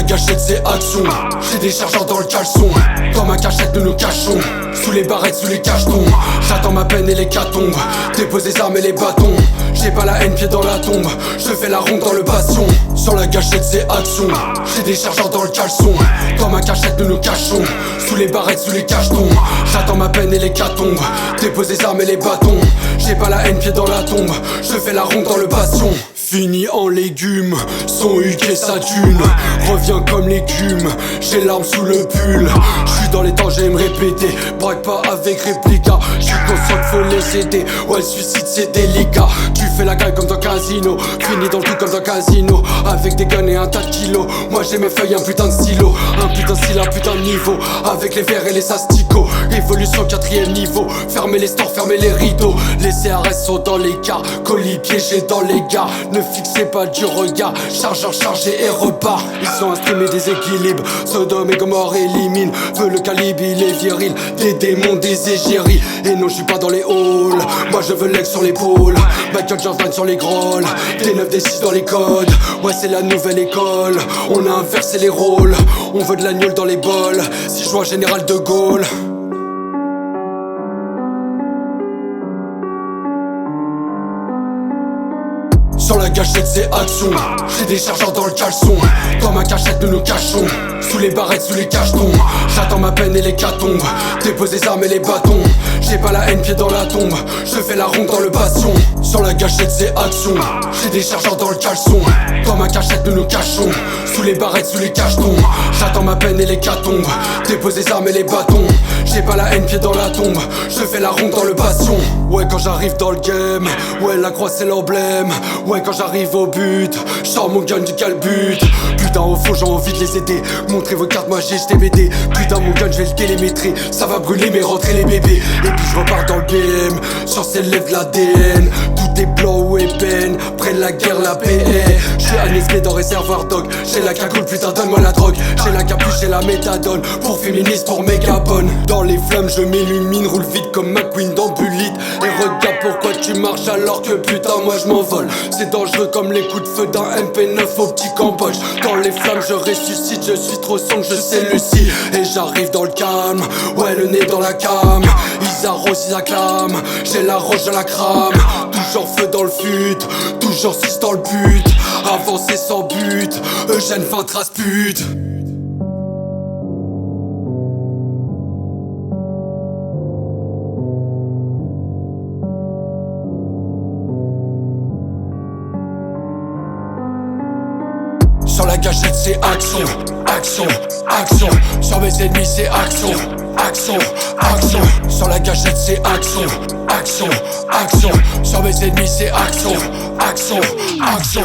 la gâchette c'est action. J'ai des chargeurs dans le caleçon. Dans ma cachette nous nous cachons. Sous les barrettes, sous les cachetons. J'attends ma peine et les catombes. Dépose les armes et les bâtons. J'ai pas la haine, pied dans la tombe. Je fais la ronde dans le bastion. Sur la gâchette c'est action. J'ai des chargeurs dans le caleçon. Dans ma cachette nous nous cachons. Sous les barrettes, sous les cachetons. J'attends ma peine et les catombes. Dépose les armes et les bâtons. J'ai pas la haine, pied dans la tombe. Je fais la ronde dans le bastion. Fini en légumes, son Hugues et sa thune. Reviens comme l'écume, j'ai l'arme sous le pull. J'suis dans les temps, j'aime répéter. Braque pas avec réplica. J'suis conscient qu'il faut les aider. Ouais, le suicide c'est délicat. Tu fais la caille comme dans casino. Fini dans le cul comme dans casino. Avec des guns et un tas de kilos. Moi j'ai mes feuilles, un putain de stylo. Un putain de style, un putain de niveau. Avec les verres et les asticots. Évolution 4ème niveau. Fermez les stores, fermez les rideaux. Les CRS sont dans les cas. Colis piégés dans les gars. Ne fixez pas du regard, chargeur chargé et repart. Ils ont instrument des équilibres, Sodome et Gomorrhe élimine. Veut le calibre, il est viril, des démons, des égéries. Et non, je suis pas dans les halls, moi je veux l'aigle sur l'épaule. Michael Jordan sur les grolls, des 9, des 6 dans les codes. Ouais, c'est la nouvelle école, on a inversé les rôles. On veut de l'agneau dans les bols, si je vois général de Gaulle. Sur la gâchette c'est action. J'ai des chargeurs dans le caleçon. Dans ma cachette nous nous cachons. Sous les barrettes, sous les cachetons. J'attends ma peine et les catombes. Dépose les armes et les bâtons. J'ai pas la haine, pied dans la tombe. Je fais la ronde dans le bastion. Sur la gâchette c'est action. J'ai des chargeurs dans le caleçon. Dans ma cachette nous nous cachons. Sous les barrettes, sous les cachetons. J'attends ma peine et les catombes. Dépose les armes et les bâtons. J'ai pas la haine, pied dans la tombe. Je fais la ronde dans le bastion. Ouais, quand j'arrive dans le game. Ouais, la croix c'est l'emblème. Ouais, quand j'arrive au but, j'sors mon gun du calbut. Putain, au fond j'ai envie de les aider. Montrez vos cartes magiques, j'TBD. Putain, mon gun j'vais le télémétrer. Ça va brûler mais rentrer les bébés. Et puis j'repars dans le BM. Sur ses lèvres l'ADN. Tout est blanc ou ébène. Près de la guerre, la paix. J'suis ANSB dans réservoir dog. J'ai la cagoule, putain donne-moi la drogue. J'ai la capuche, j'ai la méthadone. Pour féministe, pour méga bonne. Dans les flammes je m'illumine. Roule vite comme McQueen dans Bullitt. Et regarde pourquoi tu marches alors que putain moi je m'envole. C'est dangereux comme les coups de feu d'un MP9 au petit Cambodge. Dans les flammes je ressuscite, je suis trop sombre, je sais Lucie. Et j'arrive dans le calme, ouais le nez dans la cam. Ils arrosent, ils acclament, j'ai la roche dans la crame. Toujours feu dans le fut, toujours 6 dans le but. Avancer sans but, Eugène 20 trace pute. Sur la gâchette c'est action, action, action. Sur mes ennemis c'est action, action, action. Sur la gâchette c'est action, action, action. Sur mes ennemis c'est action, action, action.